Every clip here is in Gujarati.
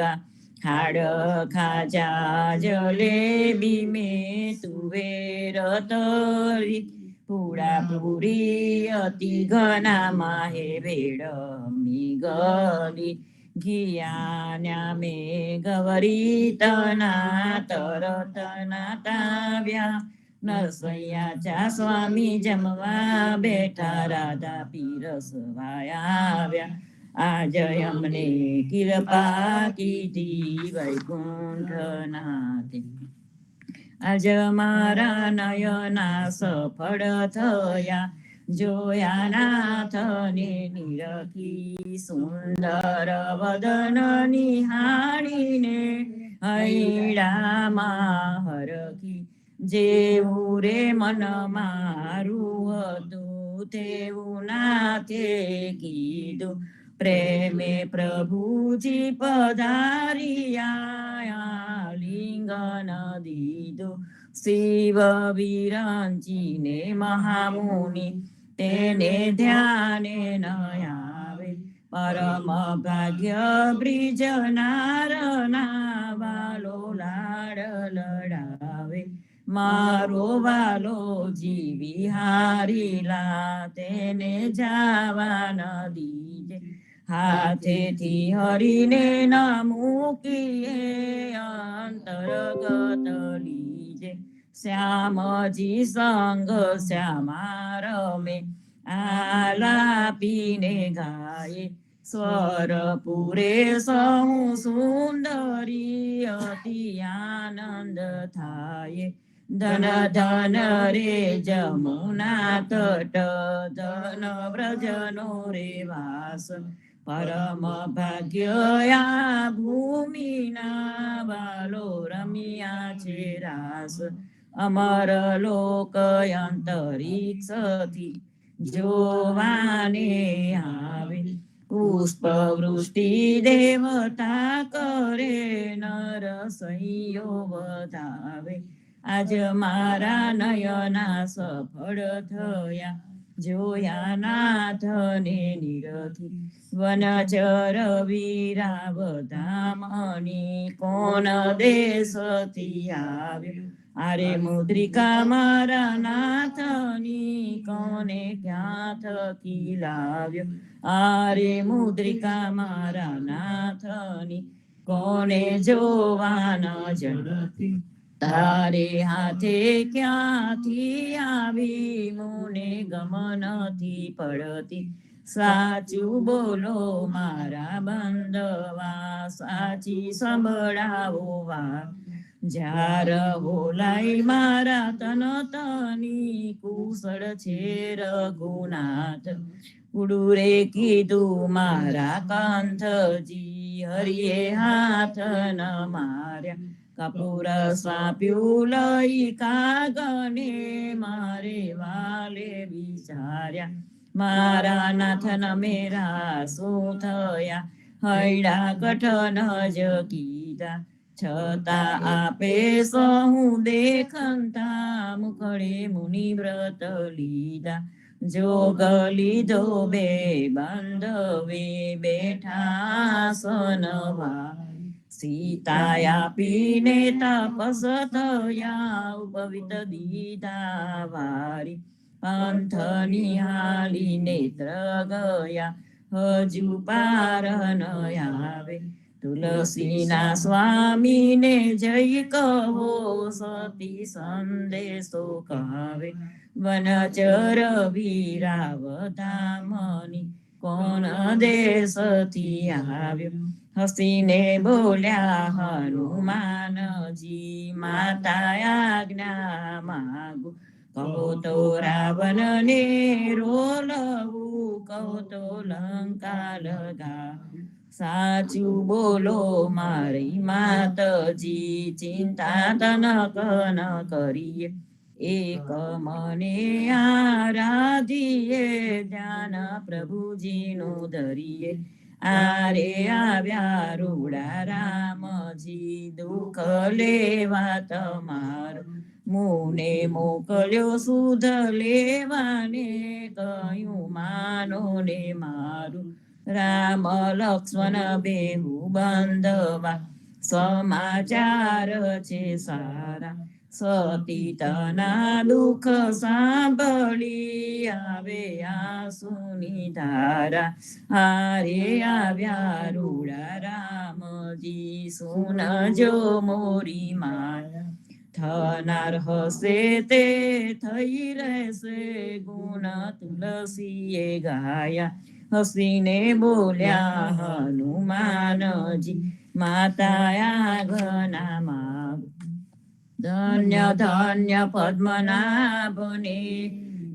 ગંગા ખાડ ખાજા જલેબી મેં તુવેર તરી પૂડા પૂરી અતિ ઘનામાં હે વેડ મી ગલી ઘિયાન્યા મે ગવરી તના તરતના તાવ્યા નરસૈયા ચા સ્વામી જમવા બેઠા રાધા પીરસવાયા આવ્યા આજ અમને કૃપા કીધી વૈકુંઠનાથે આજ મારા નયના સફળ થયા જોયા નાથને નિરખી સુંદર વદન નિહાળીને હૈડામાં હરખી જેવું રે મન મારું હતું તેવું નાથે કીધું પ્રેમે પ્રભુજી પધારિયા લિંગન દીધું શિવ વિરંચીને મહામુનિ તેને ધ્યાને ન આવે પરમ ભાગ્ય બ્રિજ નારના વાલો લાડ લડાવે મારો વાલો જીવી હારીલા તેને જાવા ન દીજે હાથેથી હરીને ન મૂકીએ અંતર્ગત લીજે શ્યામજી સંગ શ્યામા રમે આલાપીને ગાયે સ્વર પૂરે સૌ સુંદરી અતિ આનંદ થાય ધન ધન રે જમુના તટ ધન વ્રજનો રે વાસ પરમ ભાગ્ય આ ભૂમિના વાલો રમ્યા છે રાસ અમર લોક અંતરિક્ષથી જોવાને આવે પુષ્પ વૃષ્ટિ દેવતા કરે નર સૈયો વધાવે આજ મારા નયના સફળ થયા જોયા નાથને નિરખી વનચર વીરાવધામની કોણ દેશથી આવ્યું આરે મુદ્રિકા મારા નાથની કોને ક્યાં થકી લાવ્યો આરે મુદ્રિકા મારા નાથની કોને જોવાન જડતી તારે હાથે ક્યાંથી આવી મુને ગમનથી પડતી સાચું બોલો મારા બંધવા સાચી સંભળાવો વા જાર હોલાઈ મારા તન તની કુશળ છે રઘુનાથ ઉડુરે કીધું મારા કાંથજી હરિએ હાથ ન માર્યા કપૂર સાપ્યું લઈ કાગને મારે વાલે વિચાર્યા મારા નાથન મેરા શું થયા હૈડા કઠન જ કીધા છતાં આપે સહુ દેખંતા મુખડે મુનિ વ્રત લીધા જોગ લીધો બે બાંધવે બેઠા સનવા સીતાયા પીને તપસ થયા ઉપવિત દીધા વારી પંથ નિહાળી નેત્ર ગયા હજુ પાર ન આવે તુલસીના સ્વામીને જય કહો સતી સંદેશો કહે વનચર વીરાવધામની કોણ દેશથી આવ્યો હસીને બોલ્યા હનુમાનજી માતા આજ્ઞા માગું કહો તો રાવણને રોલવું કહો તો લંકા લગા સાચું બોલો મારી માતજી ચિંતા તનક ન કરીએ એક મને આરાધીએ ધ્યાન પ્રભુજીનું ધરીએ આરે આવ્યા રૂડા રામજી દુઃખ લેવા તમારું મુને મોકલ્યો સુધ લેવાને કહ્યું માનો ને મારું રામ લક્ષ્મણ બેહુ બંધવા સમાચાર છે સારા. સતીતના દુઃખ સાંભળી આવે આંસુની ધારા. હારે આવ્યા રૂડા રામજી સુનજો મોરી માયા. થનાર હશે તે થઈ રહેશે ગુણ તુલસીએ ગાયા. હસીને બોલ્યા હનુમાનજી માતા આગના માગ. ધન્ય ધન્ય પદ્મનાભને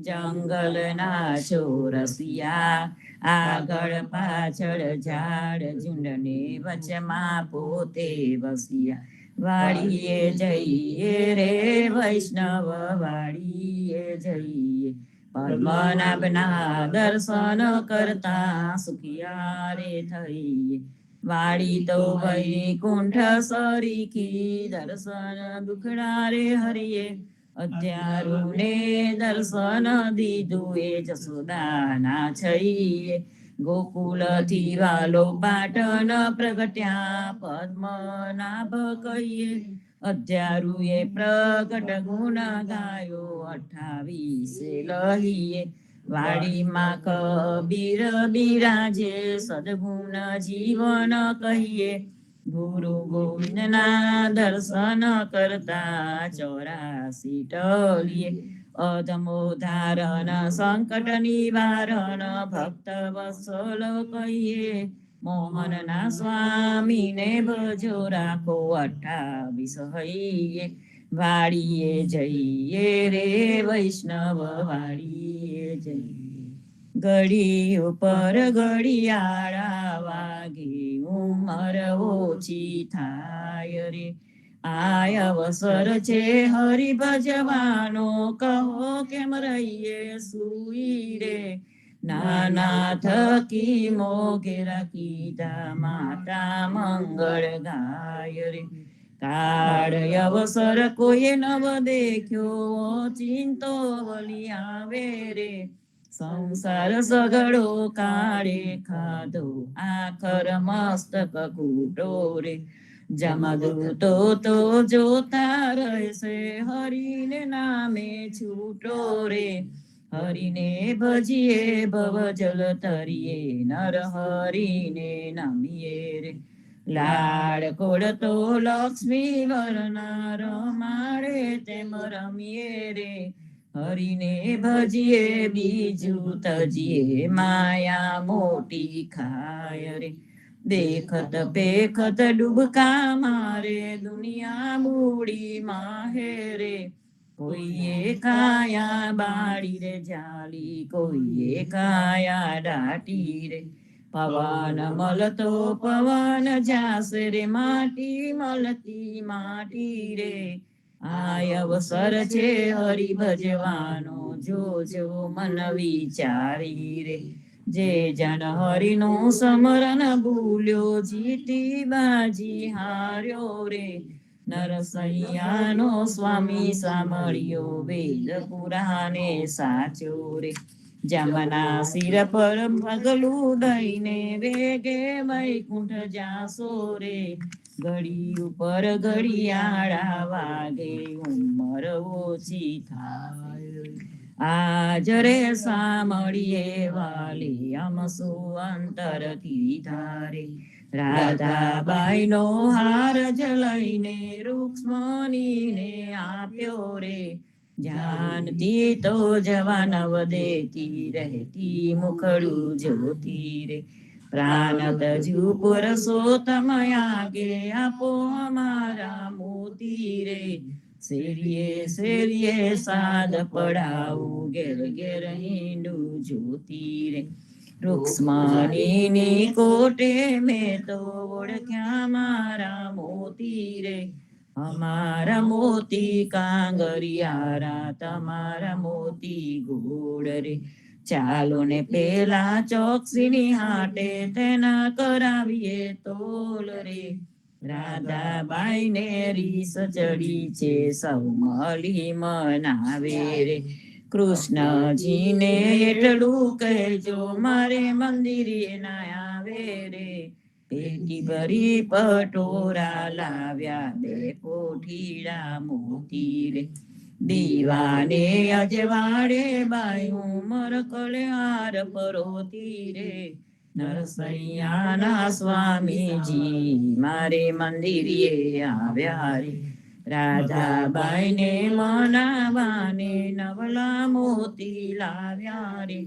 જંગલના ચોરસિયા. આગળ પાછળ ઝાડ ઝુંડને વચમાં પોતે વસ્યા. વાડીએ જઈએ રે વૈષ્ણવ વાડીએ જઈએ. પદ્મનાભના દર્શન કરતા સુખિયા રે થઈએ. વાડી તો વૈકુંઠ સરીખી દર્શન દુખડા રે હરિએ. અત્યારુને દર્શન દીધું એ જસોદાના છઈએ. ગોકુલથી વાલો પાટણ પ્રગટ્યા પદ્મનાભ કહીએ. અત્યારુએ પ્રગટ ગુણ ગાયો 28 લહીએ. વાડીમાં કબીર બિરાજે સદગુણ જીવન કહીએ. ગુરુ ગોવિંદના દર્શન કરતા 84 ટલીએ. અધમો ધારણ સંકટ નિવારણ ભક્ત વત્સલ કહીએ. મોહનના સ્વામીને ભજો રાખો 28 હૈયે. વાડીએ જઈએ રે વૈષ્ણવ વાડીએ જઈએ. ઘડી ઉપર ઘડિયાળા વાગે ઉંમર ઓછી થાય રે. આય અવસર છે હરિ ભજવાનો કહો કેમ રહીએ સુઈ રે. નાના થકી મોઘેરા કીધા માતા મંગળ ગાય રે. કાળ અવસર કોઈ નવ દેખ્યો ચિંતો વલી આવે રે. સંસાર સગડો કાળે ખાધો આખર મસ્તક કૂટો રે. જમદૂતો તો જોતા રહેશે હરિને નામે છૂટો રે. હરિને ભજીએ ભવ જલ તરીએ નર હરિને નમીએ રે. લાડ કોડતો લક્ષ્મી વરના રમાડે તેમ રમીએ રે. હરિને ભજીએ બીજું તજીએ માયા મોટી ખાય રે. દેખત પેખત ડૂબકા મારે દુનિયા બુડી માહે રે. કોઈએ કાયા બાળી રે જાલી કોઈએ કાયા દાટી રે. પવન મળતો પવન જાસે રે માટી મળતી માટી રે. આય અવસર છે હરિ ભજવાનો જોજો મન વિચારી રે. જે જન હરિનું સમરણ ભૂલ્યો જીતી બાજી હાર્યો રે. નરસૈયાનો સ્વામી સાંભળ્યો વેદ પુરાણે સાચો રે. જમના શિર પર પગલું દઈને વેગે વૈકુંઠ જાસો રે. ઘડી ઉપર ઘડિયાળા વાગે ઉંમર ઓછી થાય. આજ રે સાંભળીએ વાલી આમ શું અંતરથી ધારે. રાધાબાઈનો હાર જ લઈને રૂક્ષ્મણીને આપ્યો રે. જાનતી તો જવાનવ દેતી રહેતી મુખડું જોતી રે. પ્રાણ તજુ પુરુષોત્તમ આગે આપો અમારા મોતી રે. શેરીએ શેરીએ સાદ પડાવું ઘેર ઘેર હિંડું જોતી રે. રૂક્ષ્મણીની કોટે મેં તો ઓળખ્યા મારા મોતી રે. અમારા મોતી કાંગરિયારા તમારા મોતી ગોળ રે. ચાલો ને પેલા ચોકસીની હાટે તેના કરાવીએ તોલ રે. રાધાબાઈને રીસ ચડી છે સૌ મળી મનાવે રે. કૃષ્ણજીને એટલું કહેજો મારે મંદિરે ના આવે રે, પેટી ભરી પટોરા લાવ્યા, બે કોઠીડા મોતી રે. દીવાને અજવાડે બાયું મરકલે હાર પરોતી રે, નરસૈયાના સ્વામીજી મારે મંદિરે આવ્યા રે. રાધાબાઈને મનાવાને નવલા મોતી લાવ્યા રે,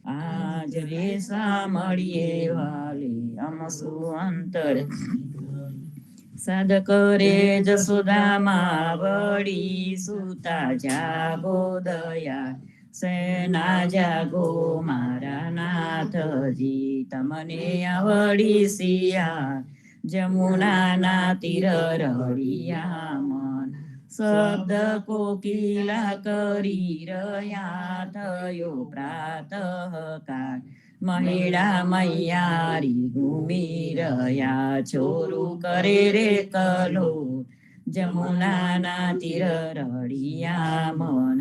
આજ રે સાંભળીએ વાલે અમસુ અંતર. સાધક રે જસોદામાં વળી, સુતા જાગો દયા સેના જાગો મારા નાથજી. તમને આવડી સિયા જમુનાના તીર રળિયા મન, શબ્દ કોકિલા કરી રહ્યા થયો પ્રાતઃકાળ. મહિડા મૈયારી ઘૂમી રહ્યા, છોરું કરે રે કલો જમુનાના તીર રળિયા મન.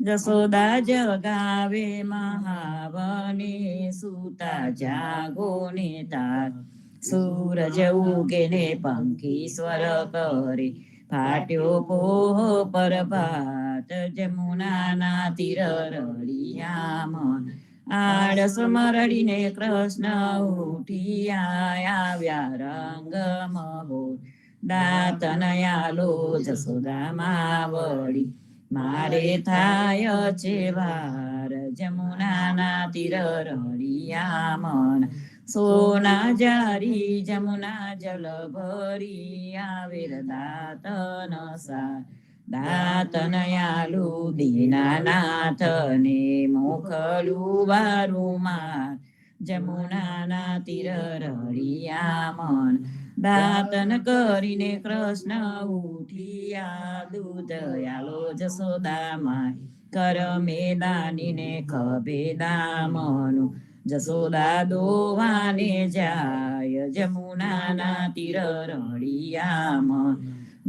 જસોદા જગાવે મહાવને, સુતા જાગો ને તાર. સૂરજ ઉગે ને પંખી સ્વર કરે, ફાટ્યો પોહ પ્રભાત જમુનાના તીર રળિયા મન. આળસ મરડીને કૃષ્ણ ઉઠિયા, આવ્યા રંગ મહોર દાંતન આલો જસોદામાં વળી. મારે થાય છે વાર જમુનાના તીર રળિયા મન. સોના જારી જમુના જલ ભરી, આવેર દાંતન સાર. દાંતન આલુ દીનાનાથને, મોખલું વારું માર જમુનાના તીર રળિયા મન. દાંતન કરીને કૃષ્ણ ઉઠિયા, દૂધ આલો જસોદામાં કર મેદાનીને ખભે દામનું. જસોદા દોવાને જાય જમુનાના તીર રળિયા મન.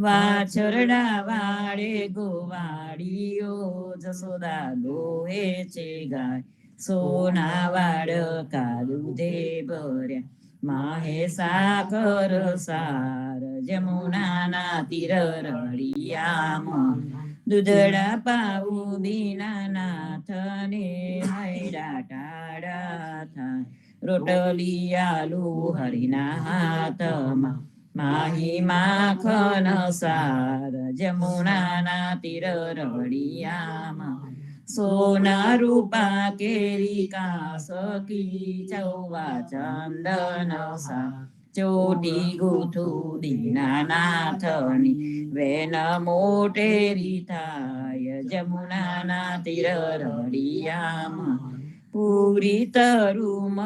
વાછરડા વાળે ગોવાળીઓ, જસોદા દોહે છે ગાય સોના વાડકા દૂધે ભર્યા, માહે સાકર સાર જમુનાના તીર રળિયા મન. દૂધડા પાવું દીનાનાથને, હૈડા ટાળા થાય રોટલી આલુ હરિના હાથમાં. માહી માખન સાર જમુનાના તીર રળિયા મન. સોના રૂપા કેરી કાસકી, ચૌવા ચંદન સાર ચોટી ગૂથું દીનાનાથની, વેન મોટેરી થાય જમુનાના તીર રળિયા મન. પૂરી તરુમ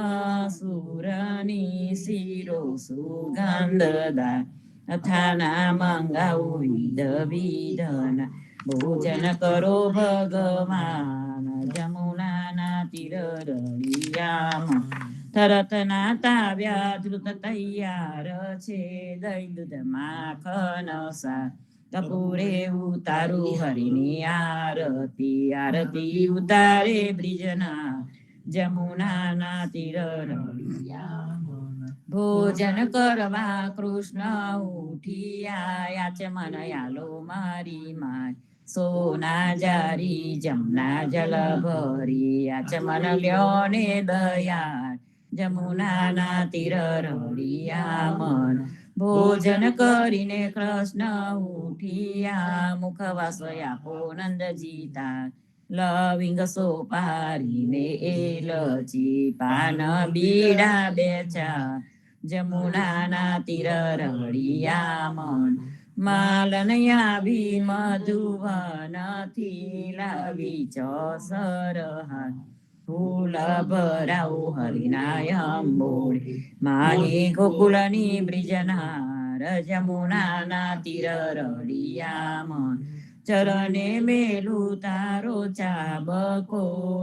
સુરની, શિરો સુગંધદા અથાના મંગાવું વિધ વિધના. ભોજન કરો ભગવાન જમુનાના તીર રળિયા મન. તરત ના તાવ્યા ધૃત તૈયાર છે, દહીં દૂધ માખન સાર. કપૂરે ઉતારું હરિની આરતી, આરતી ઉતારે બ્રિજના જમુનાના તીર રળિયા મન. ભોજન કરવા કૃષ્ણ ઉઠિયા, યાચમન આલો મારી માય. સોના જારી જમના જલ ભરી, યાચમન લ્યો ને દયાળ જમુનાના તીર રળિયા મન. ભોજન કરીને કૃષ્ણ ઉઠિયા, મુખવાસ આપો નંદજીતા. લવિંગ સોપારીને એલચી, પાન બીડા બેચા જમુનાના તીર રળિયા મન. માલન આવી મધુવનથી, લાવી ચોસર હાર ફૂલ ભરાવું હરિનાય અંબોળે. માહી ગોકુળની બ્રિજનાર જમુનાના તીર રળિયા મન. ચરણે મેલું તારો ચાબકો,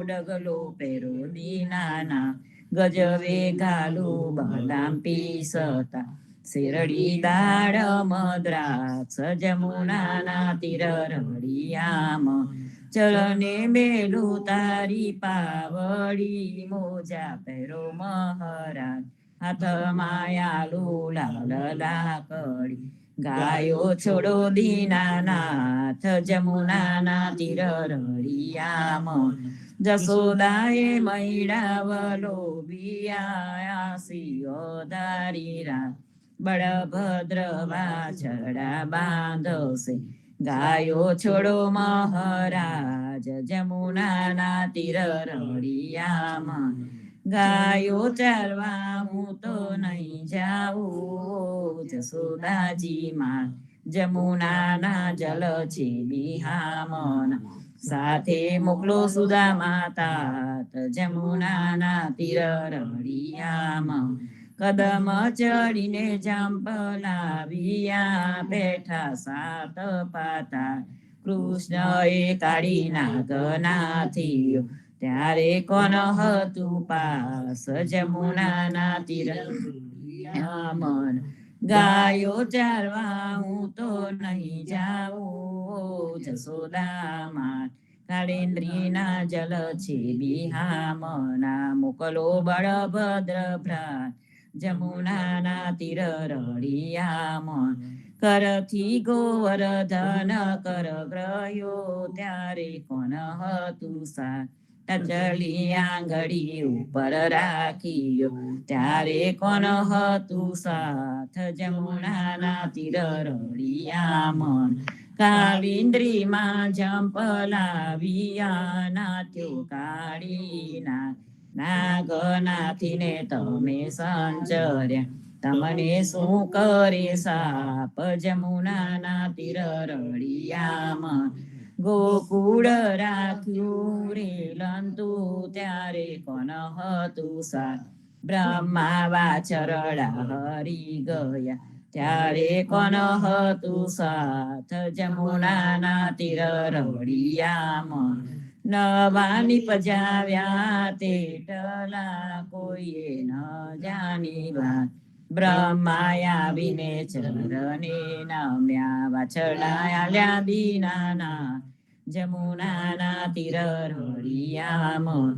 ડગલો પેરો દીનાના ગજવે ગાલું બદામ પીસતા. શેરડી દાડમ દ્રાક્ષ જમુનાના તીર રળિયા મન. ચરણે મેલું તારી પાવડી, મોજા પહેરો મહારાજ હાથમાં આલું લાલ લાકડી. ગાયો છોડો દીનાનાથ જમુનાના તીર રળિયામાં. જસોદાએ મૈડાવલો બિયા સિયો ધારીરા. બળભદ્ર વાછડા બાંધશે ગાયો છોડો મહારાજ જમુનાના તીર રળિયામાં. ગાયો ચારવા હું તો નહીં જાઉં જસોદાજી માં. જમુનાના જલ છે બિહામન. સાથે મોકલો સુદામા તાત જમુનાના તીર રળિયામાં. કદમ ચડીને જંપલાવ્યા બેઠા સાત પાતા. કૃષ્ણએ કાઢી નાગનાથીઓ ત્યારે કોણ હતું પાસ જમુનાના તીર રળિયામાં. ગાયો ચારવા હું તો નહીં જાઉં જસોદામાં. કાળેન્દ્રીના જલ છે બિહામના. મોકલો બળભદ્ર ભ્રાત જમુનાના તીર રળિયામાં. કરથી ગોવર્ધન કર ગ્રહ્યો ત્યારે કોણ હતું સાથ. ટચલી આંગળી ઉપર રાખ્યો ત્યારે કોણ હતું સાથ જમુનાના તીર રળિયામાં. કાલિન્દ્રીમાં જંપલાવ્યા નાથ્યો કાળીના. નાગનાથીને તમે સંચર્યા તમને શું કરે સાપ જમુનાના તીર રળિયામાં. ગોકુળ રાખ્યું રે લંતુ ત્યારે કોણ હતું સાથ. બ્રહ્મા વાછરડા હરી ગયા ત્યારે કોણ હતું સાથ જમુનાના તીર રળિયામાં. નવા નિપજાવ્યા તેટલા કોઈએ ન જાની વાત. બ્રહ્મા આવીને ચરણે નમ્યા વાછરડા આલ્યા દીનાના જમુનાના તીર રળિયામાં.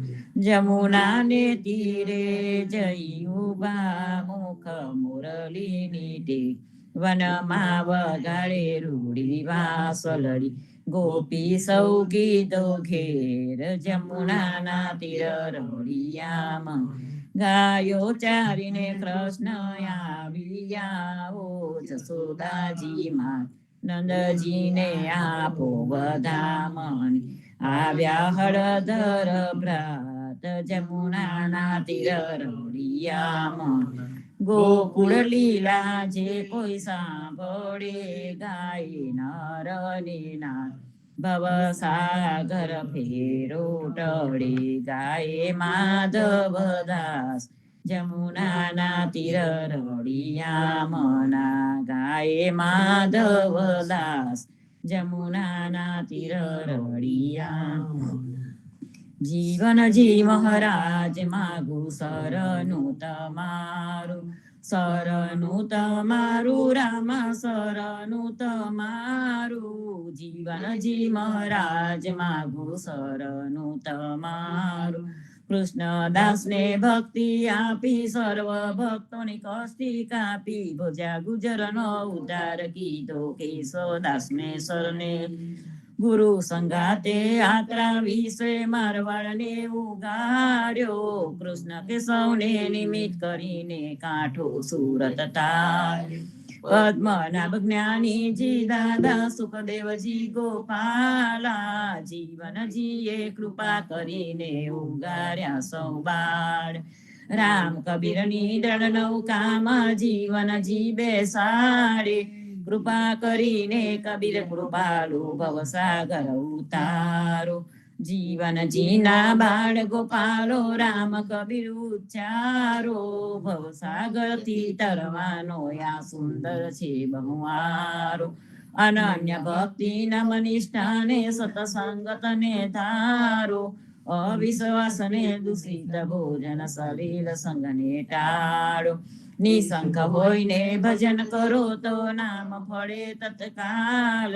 જમુનાને તીરે જઈ ઉભા મુખ મુરલીની ટેક. વનમાં વગાડે રૂડી વાસલડી ગોપી સૌ ગીતો ઘેર જમુનાના તીર રળિયામાં. ગાયો ચારીને કૃષ્ણ આવ્યા ઓ જસોદાજી માં. નંદજીને આપો વધામણી આવ્યા હળધર ભ્રાત જમુનાના તીર રળિયામાં. ગોકુળ લીલા જે કોઈ સાંભળે ગાય નરની નાથ. ભવસાગર ફેરો ટળે ગાય માધવદાસ જમુનાના તીર રળિયામના. ગાય માધવદાસ જમુનાના તીર રળિયામાં. જીવનજી મહારાજ માગું શરણું તમારું. શરણું તમારું રામ શરણું તમારું. જીવનજી મહારાજ માગું શરણું તમારું. કૃષ્ણદાસને ભક્તિ આપી સર્વ ભક્તોની કસ્તી કાપી. ભોજા ગુજરનો ઉદ્ધાર કીધો કેશવદાસને શરણે. ગુરુ સંગાતે આત્રા વિશે મારવાડને ઉગાડ્યો. કૃષ્ણ કેશવને નિમિત્ત કરીને કાંઠો સુરત તાર્યો. પદ્મનાભ જ્ઞાનીજી દાદા સુખદેવજી ગોપાલા. જીવનજીએ કૃપા કરીને ઉગાર્યા સૌ બાળ. રામ કબીરની દળ નૌકામાં જીવનજી બેસાડે. કૃપા કરીને કબીર કૃપાલુ ભવસાગર ઉતારો. જીવનજીના બાળ ગોપાલો રામ કબીર ઉચ્ચારો. ભવસાગરથી તરવાનો આ સુંદર છે બહુવારો. અનન્ય ભક્તિ નમ નિષ્ઠાને સતસંગતને ધારો. અવિશ્વાસને દૂષિત ભોજન સલીલ સંગને ટાળો. નિશંક હોઈને ભજન કરો તો નામ ફળે તત્કાલ.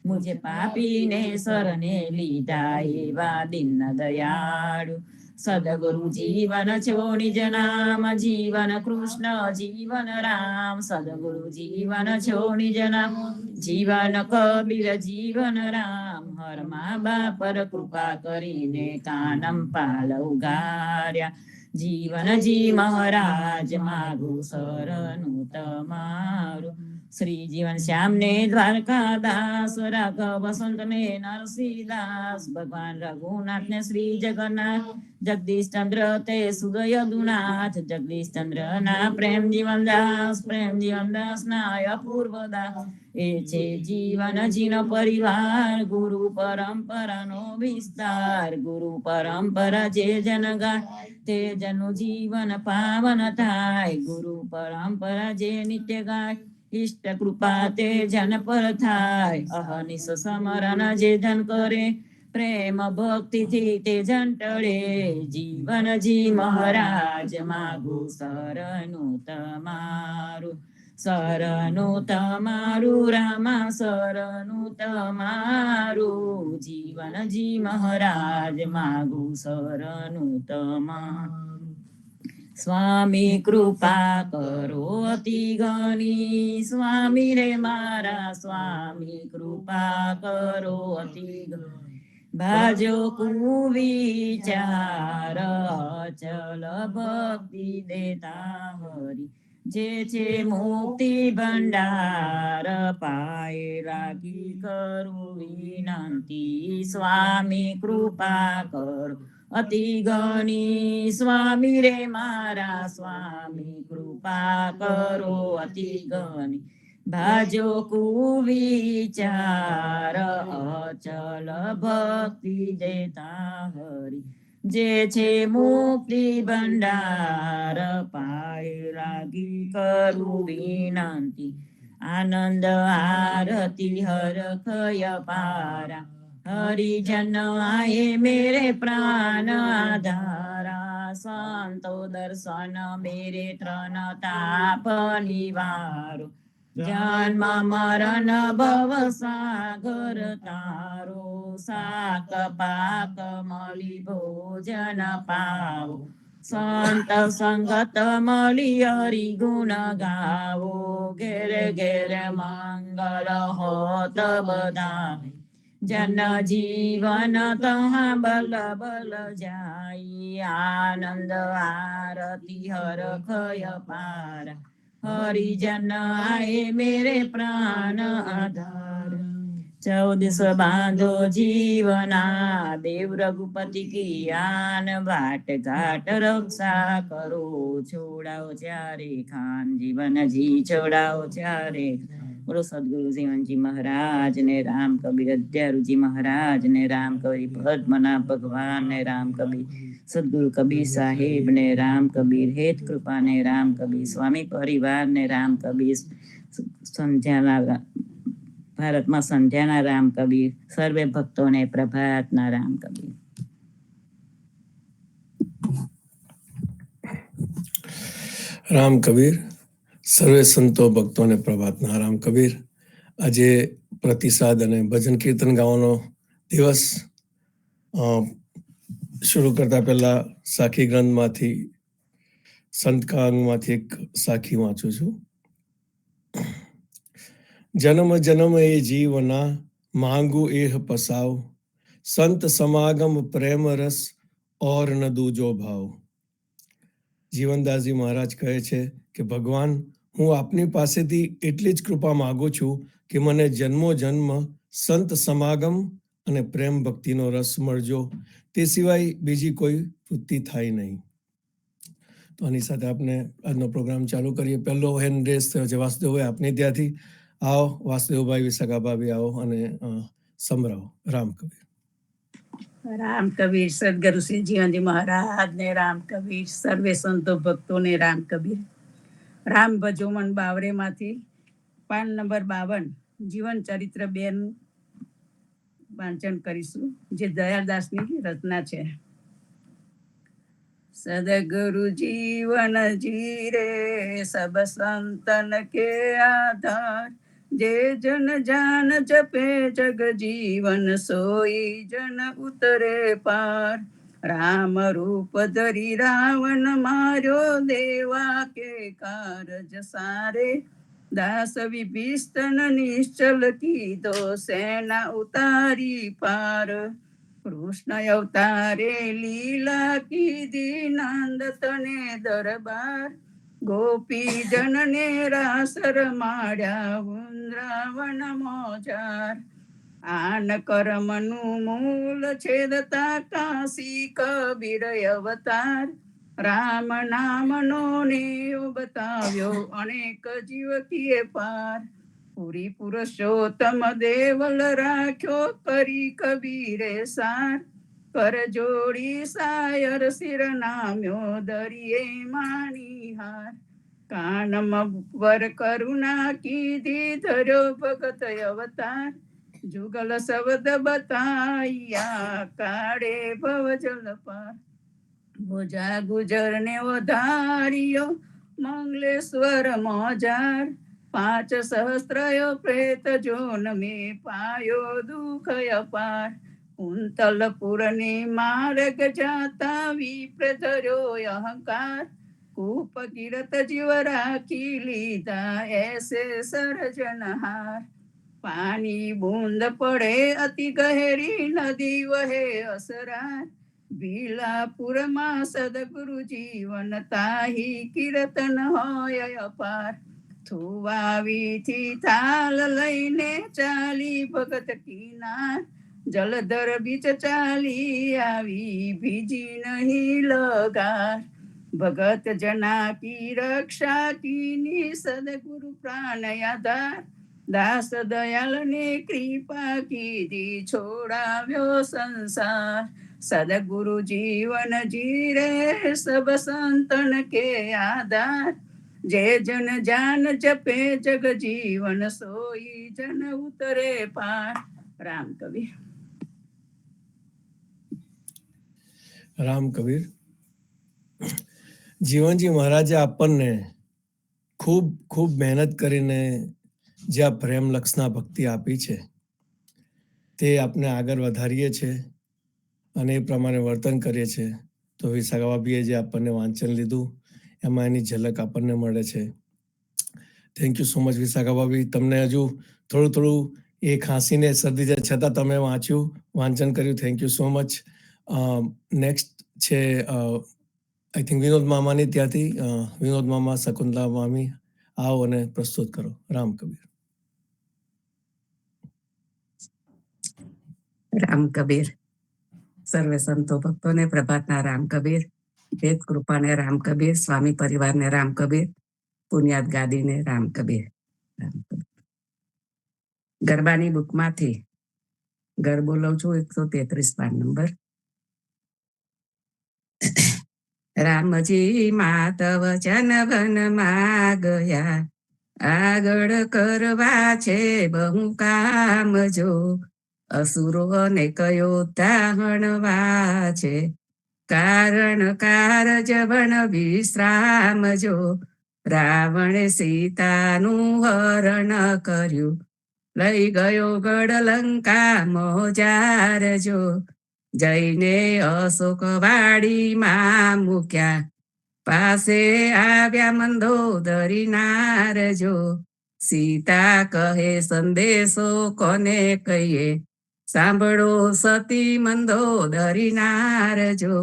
મુજે પાપીને શરણે લીધા એવા દીન દયાળુ. સદગુરુ જીવન છો નિજ નામ, જીવન કૃષ્ણ જીવન રામ. સદગુરુ જીવન છો નિજ નામ, જીવન કબીર જીવન રામ. હર મા બાપ પર કૃપા કરીને કાનમ પાલ ઉગાર્યા. જીવનજી મહારાજ માગું શરણું તમારું. શ્રી જીવન શ્યામ ને દ્વારકાદાસ, રાઘવ વસંત ને નરસિંહદાસ. ભગવાન રઘુનાથ ને શ્રી જગન્નાથ, જગદીશ ચંદ્ર તે સુદય દુનાથ. જગદીશ ચંદ્ર ના પ્રેમ જીવનદાસ, પ્રેમ જીવનદાસ ના અપૂર્વ દાસ. એ છે જીવનજીનો પરિવાર, ગુરુ પરંપરાનો વિસ્તાર. ગુરુ પરંપરા જે જન ગાય, તે જનનું જીવન પાવન થાય. ગુરુ પરંપરા જે નિત્ય ગાય, ઇષ્ટ કૃપા તે જન પર થાય. અહનિશ સમરણ જે જન કરે, પ્રેમ ભક્તિ થી તે જન ટળે. જીવનજી મહારાજ માગું શરણું તમારું. શરણું તમારું રામા, શરણું તમારું. જીવનજી મહારાજ માગું શરણું તમારું. સ્વામી કૃપા કરો અતિ ઘણી, સ્વામી રે મારા સ્વામી કૃપા કરો અતિ ઘણી. ભાજો કુવિચાર ચલ ભક્તિ દેતા હરી. જે છે મુક્તિ ભંડાર પાય રાખી કરું વિનંતી. સ્વામી કૃપા કરો અતિ ઘણી, સ્વામી રે મારા સ્વામી કૃપા કરો અતિ ઘણી. ભાજો કુવિચાર અચલ ભક્તિ દેતા હરી. જે છે મુક્તિ ભંડાર પાય લાગી કરું વિનંતી. આનંદ આરતી હરખય પારા, હરિજન આયે મેરે પ્રાણ આધારા. સંતો દર્શન મેરે ત્રણ તાપ નિવારો. જન્મ મરણ ભવ સાગર તારો. સાક પાક મળી ભોજન પાવો, સંત સંગત મળી હરિ ગુણ ગાવો. ઘેર ઘેર મંગલ હોત બધાય, જન જીવન તહા બલ બલ જાય. આનંદ આરતી હરખય પારા, હરિજન આયે મેરે પ્રાણ આધાર. 14 બાંધો જીવના, દેવ રઘુપતિ કી આન. વાટ ઘાટ રક્ષા કરો, છોડાઓ ચારે ખાન. જીવનજી છોડાઓ ચારે. બોલો સદગુરુ જીવનજી મહારાજ ને, રામ કબીર અદ્યારુજી મહારાજ ને, રામ કબીર પદ્મનાભ ભગવાન ને, રામ કબીર સદગુરુ કબીર સાહેબ ને, રામ કબીર હેત કૃપા ને, રામ કબીર સ્વામી પરિવાર ને, રામ કબીર સંધ્યાના ભારતમાં સંધ્યાના રામ કબીર, સર્વે ભક્તોને પ્રભાતના રામ કબીર. રામ કબીર, સર્વે સંતો ભક્તોને પ્રભાતના રામ કબીર. આજે પ્રતિસાદ અને ભજન કીર્તન ગાવાનો દિવસ. શરૂ કરતા પહેલા સાખી ગ્રંથમાંથી, સંતકાંગમાંથી એક સાખી વાંચું છું. જન્મ જન્મ એ જીવના, માંગુ એહ પસાવ. સંત સમાગમ પ્રેમ રસ, ઓર ન દૂજો ભાવ. જીવનદાસજી મહારાજ કહે છે કે ભગવાન, હું આપની પાસેથી એટલી જ કૃપા માગું છું કે મને જન્મો જન્મ સંત સમાગમ અને પ્રેમ ભક્તિનો રસ મળજો. તે સિવાય બીજી કોઈ વૃત્તિ થાય નહીં. તો આની સાથે આપણે આજનો પ્રોગ્રામ ચાલુ કરીએ. પહેલો હેન્ડ રેસ થયો છે વાસુદેવભાઈ આપની ત્યાંથી. આવો વાસુદેવભાઈ, વિશાખાભાભી આવો અને સંભળાવો. રામ કબીર. રામ કબીર. સદગુરુ શ્રી જીવનજી મહારાજ ને રામ કબીર. સર્વે સંતો ભક્તોને રામ કબીર. રામ ભજો મન બાવરે માંથી પાન નંબર 52 જીવન ચરિત્ર 2 નું વાંચન કરીશું, જે દયાળદાસની રચના છે. સદગુરુ જીવન જીરે સબ સંતન કે આધાર. જે જન જાન જપે જગ જીવન, સોઈ જન ઉતરે પાર. રામ રૂપ ધરી રાવણ માર્યો, દેવા કે કારજ સારે. દાસ વિભીષણ નિશ્ચલ કીધો, સેના ઉતારી પાર. કૃષ્ણ અવતારે લીલા કીધી, નંદ તને દરબાર. ગોપી જનને રાસ રમાડ્યા, વૃંદાવન મોજાર. આન કર્મનું મૂળ છેદતા, કાશી કબીર અવતાર. રામ નામનો નેવ બતાવ્યો, અનેક જીવ કિએ પાર. પુરી પુરુષોત્તમ દેવલ રાખ્યો, કરી કબીરે સાર. કર જોડી સાયર શિર નામ્યો, દરિયે માનિહાર. કાનમ પર કરુણા કીધી, ધર્યો ભગત અવતાર. જુગલ શબ્દ બતાયા, કાળે ભવ જલ પાર. ભોજા ગુજર ને વધાર્યો, મંગલેશ્વર મોજાર. 5 સહસ્ત્રયો પ્રેત જોન મેં પાયો, દુઃખ અપાર. કુંતલપુર ને માર્ગ જાતા, વિપ્ર ધર્યો અહંકાર. કૂપ કિરત જીવ રાખી લીધા, એસે સર્જનહાર. પાણી બૂંદ પડે અતિ ગહેરી, નદી વહે અસરાર. ભીલાપુરમાં સદગુરુ જીવન, તાહી કીર્તન હોય અપાર. થુવાવીથી થાલ લઈને ચાલી ભગત કિનાર. જલધર બીચ ચાલી આવી, ભીજી નહીં લગાર. ભગત જના કી રક્ષા કીની, સદગુરુ પ્રાણ આધાર. દાસ દયાલ ને કૃપા કીધી, છોડાવ્યો સંસાર. સદગુરુ જીવન જીરે, સબ સંતન કે આધાર. જે જન જાન જપે જગ જીવન, સોઈ જન ઉતરે પાર. રામ કબીર. રામ કબીર. જીવનજી મહારાજે આપણને ખૂબ ખૂબ મહેનત કરીને જે આ પ્રેમ લક્ષના ભક્તિ આપી છે, તે આપણે આગળ વધારીએ છીએ અને એ પ્રમાણે વર્તન કરીએ છીએ. તો વિશાખા ભાભીએ જે આપણને વાંચન લીધું, એમાં એની ઝલક આપણને મળે છે. થેન્ક યુ સો મચ વિશાખા ભાભી. તમને હજુ થોડું એ ખાંસીને શરદી જાય છતાં તમે વાંચન કર્યું. Thank you so much. Next છે આઈ થિંક વિનોદ મામાની ત્યાંથી. વિનોદ મામા, શકુંતલા મામી, આવો અને પ્રસ્તુત કરો. રામ કબીર. રામ કબીર. સર્વે સંતો ભક્તોને પ્રભાતના રામ કબીર. વેદ કૃપાને રામ કબીર. સ્વામી પરિવારને રામ કબીર. પુણ્યાત ગાદીને રામ કબીર. રામ કબીર. ગરબાની બુકમાંથી ગરબો લઉં છું, 133 પાન નંબર. રામજી માત વચન વનમાં ગયા, આગળ કરવા છે બહુ કામ જો. અસુરો ને કયો તાહણવા છે, કારણ કારજ વન વિશ્રામ જો. રાવણે સીતાનું હરણ કર્યું, લઈ ગયો ગઢ લંકા મોજાર જો. જઈને અશોક વાડીમાં મૂક્યા, પાસે આવ્યા મંદોદરી નાર જો. સીતા કહે સંદેશો કોને કહીએ, સાંભળો સતી મંદોદરી નાર જો.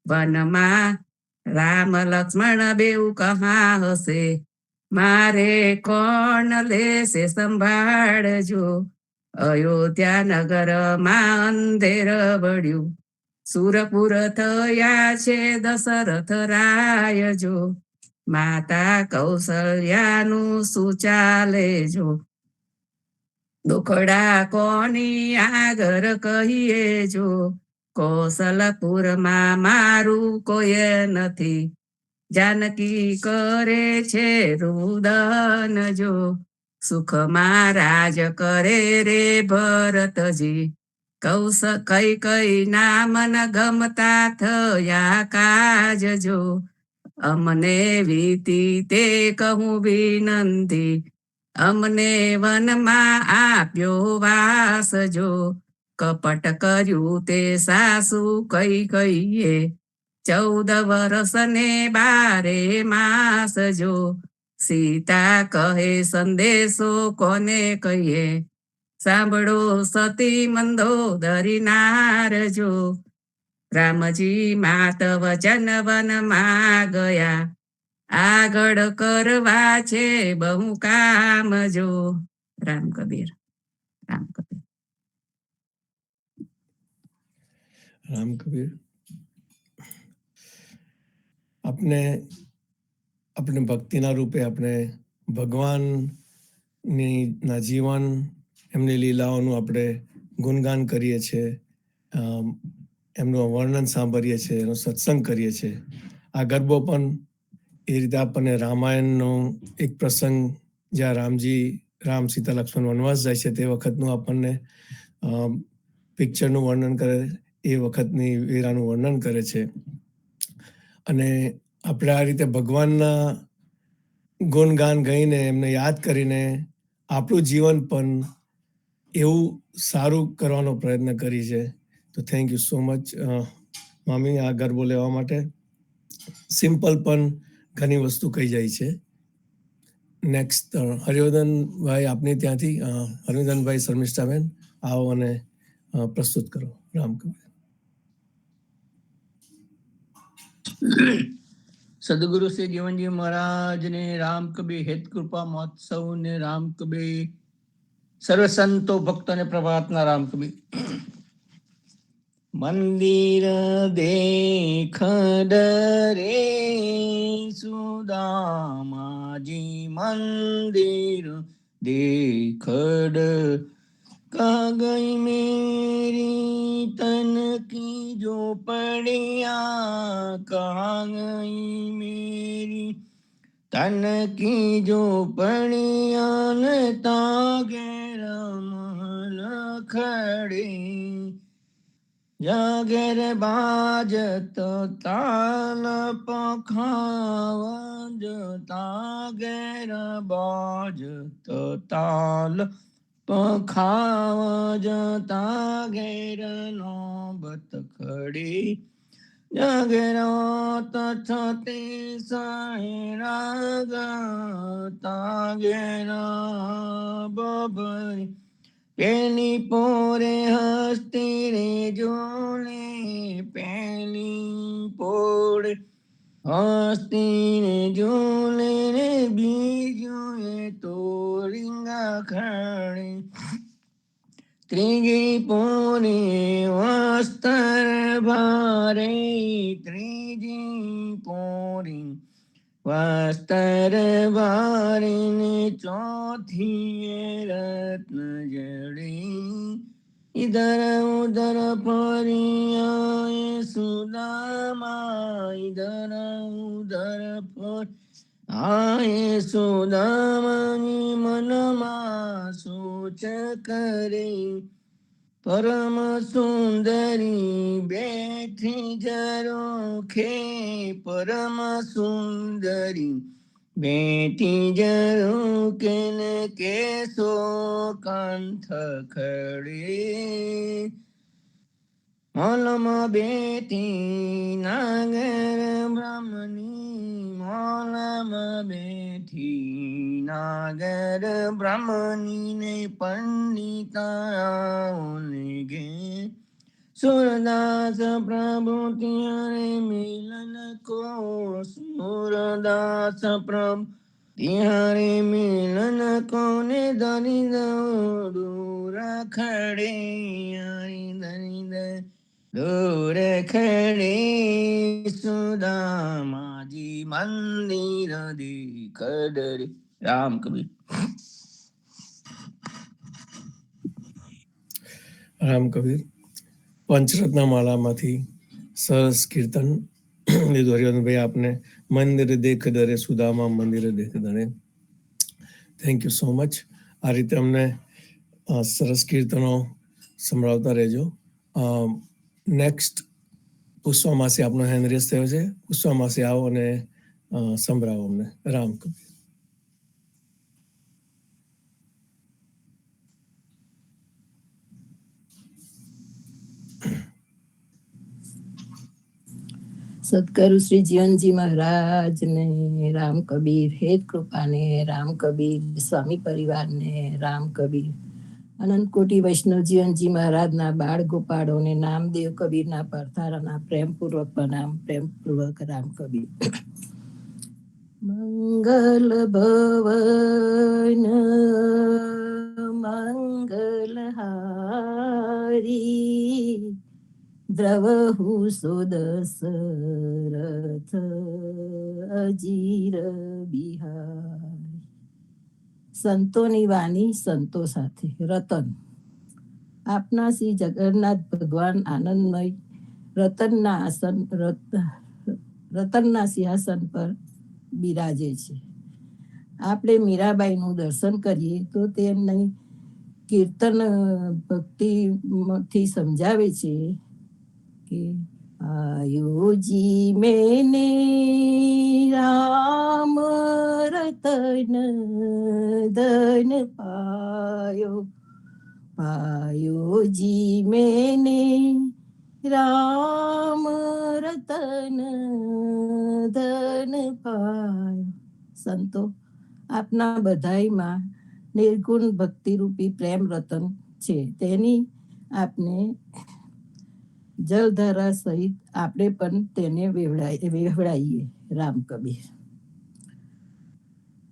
વનમાં રામ લક્ષ્મણ બેઉ કહા હશે, મારે કોણ લેશે સંભાળજો. અયોધ્યા નગરમાં અંધેર વળ્યું, સુરપુર થયા છે દશરથ રાય જો. માતા કૌશલ્યાનું સુચાલે જો. દુખડા કોની આગળ કહીએ જો. કૌશલપુરમાં મારું કોઈ નથી, જાનકી કરે છે રુદન જો. સુખમાં રાજ કરે રે ભરતજી, કઈ નામન ગમતા થયા કાજ જો. અમને વીતી તે કહું વિનંતી, અમને વનમાં આપ્યો વાસ જો. કપટ કર્યું તે સાસુ કઈ કહીએ, 14 વર્ષ ને 12 માસ જો, સીતા કહે સંદેશો કોને કહીએ, સાંભળો સતી મંદોદરી નારજો, રામજી માત વચન વનમાં ગયા, આગળ કરવા છે બહુ કામ જો. રામ કબીર. રામ કબીર. રામ કબીર. આપણે ભક્તિના રૂપે આપણે ભગવાનના જીવન, એમની લીલાઓનું આપણે ગુણગાન કરીએ છીએ, એમનું વર્ણન સાંભળીએ છીએ, એનો સત્સંગ કરીએ છીએ. આ ગરબો પણ એ રીતે આપણને રામાયણનો એક પ્રસંગ, જ્યાં રામ સીતા લક્ષ્મણ વનવાસ જાય છે તે વખતનું આપણને પિક્ચરનું વર્ણન કરે, એ વખતની વેરાનું વર્ણન કરે છે. અને આપણે આ રીતે ભગવાનના ગુણગાન ગાઈને, એમને યાદ કરીને આપણું જીવન પણ એવું સારું કરવાનો પ્રયત્ન કરી છે. તો થેન્ક યુ સો મચ મામી આ ગરબો લેવા માટે. સિમ્પલ પણ ઘણી વસ્તુ કહી જાય છે. નેક્સ્ટ હરિવર્ધનભાઈ, આપની ત્યાંથી હરિવર્ધનભાઈ શર્મિષ્ઠાબેન આવો અને પ્રસ્તુત કરો. રામ કબીર. સદગુરુ શ્રી જીવનજી મહારાજ ને રામ કબીર હેત કૃપા મહોત્સવ ને રામ કબીર સર્વ સંતો ભક્તો ને પ્રભાતના રામ કબીર. મંદિર દેખડ રે સુદામાજી, મંદિર દેખડ, कहाँ गई मेरी तन की झोपड़ियाँ, कहाँ गई मेरी तन की झोपड़ियाँ, न तागे रमन खड़े, जागर बाजत ताल पखावज, तागर बाजत ताल पखावज, तागेर नौबत खड़ी, जागरात छते सायराग, तागेरा बबरी, पेली पोरे हस्ती रे जोले, पेली पोरे हस्ती रे जोले रे, बीजो ये तो रिंगा खड़े, त्रीजी पोरे वस्त्र भारे, त्रीजी पोरी वस्त्र भारे ने, चौथी रत्न जड़ी, इधर उधर फरियाए सुदामा, इधर उधर फर आए सुदामानी, मनमा सोच करे, परम सुंदरी बैठी जरोखे, परम सुंदरी बैठी जरोखे, ने केसो कंठ खड़े, मौलमा बेटी नागर ब्रह्मणी, मौलमा बेटी नागर ब्रह्मणी, ने पंडिताओने गे, सूरदास प्रभु तिहारे मिलन को, सूरदास प्रभु तिहारे मिलन को, ने दरिद दूर खड़े, दरिद दूर खड़े, सुदामाजी मंदिर देखड़ रे. राम कबीर. રામ કબીર. પંચરત્ન માળામાંથી સરસ કીર્તન લીધું હરિવર્ધનભાઈ આપને. મંદિર દેખ દરે સુદામા, મંદિર દેખ દરે. Thank you so much. આ રીતે અમને સરસ કીર્તનો સંભળાવતા રહેજો. નેક્સ્ટ પુષ્પામાસી આપનો હેન્ડ રેસ થયો છે. પુષ્પામાસી આવો અને સંભળાવો અમને. રામ કબીર. સદગુરુ શ્રી જીવનજી મહારાજને રામ કબીર, હેત કૃપાને રામ કબીર, સ્વામી પરિવારને રામ કબીર, અનંત કોટી વૈષ્ણવ જીવનજી મહારાજના બાળ ગોપાળોને નામદેવ કબીરના પરથારાના પ્રેમપૂર્વક પ્રણામ, પ્રેમપૂર્વક રામ કબીર. મંગલ ભવન મંગલહારી, દ્રવહુ સુદશરથ અજીર બિહારી. સંતોની વાણી સંતો સાથે. રતન. આપના શ્રી જગન્નાથ ભગવાન આનંદમય રતનના સિંહાસન પર બિરાજે છે. આપણે મીરાબાઈનું દર્શન કરીએ તો તેમની કીર્તન ભક્તિથી સમજાવે છે કે આયોજી મેને રામ રતન ધન પાયો જી મેને રામ રતન ધન પાયો. સંતો, આપના બધાઈમાં નિર્ગુણ ભક્તિરૂપી પ્રેમ રતન છે. તેની આપને જલધારા સહિત આપણે પણ તેને વહેવડાઈએ. રામ કબીર.